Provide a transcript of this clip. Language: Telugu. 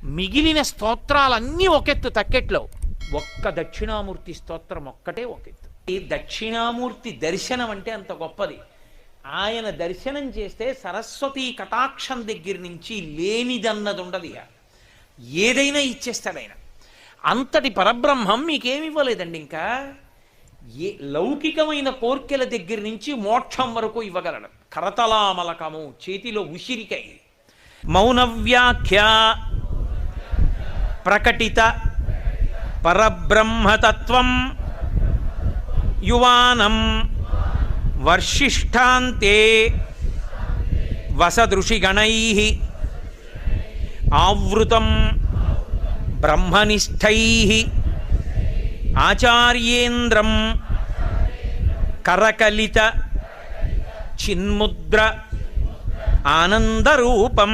మిగిలిన స్తోత్రాలన్నీ ఒకెత్తు తక్కెట్లో, ఒక్క దక్షిణామూర్తి స్తోత్రం ఒక్కటే ఒకెత్తు. ఈ దక్షిణామూర్తి దర్శనం అంటే అంత గొప్పది. ఆయన దర్శనం చేస్తే సరస్వతీ కటాక్షం దగ్గర నుంచి లేనిదన్నది ఉండదు. ఇక ఏదైనా ఇచ్చేస్తాడు ఆయన. అంతటి పరబ్రహ్మం మీకేమి ఇవ్వలేదండి. ఇంకా లౌకికమైన కోర్కెల దగ్గర నుంచి మోక్షం వరకు ఇవ్వగలడు. కరతలామలకము, చేతిలో ఉసిరికై, మౌనవ్యాఖ్య ప్రకటిత పరబ్రహ్మతత్వం యువానం వర్షిష్ఠాంతే వసదృషిగణైః ఆవృతం బ్రహ్మనిష్టైః ఆచార్యేంద్రం కరకలిత చిన్ముద్ర ఆనందరూపం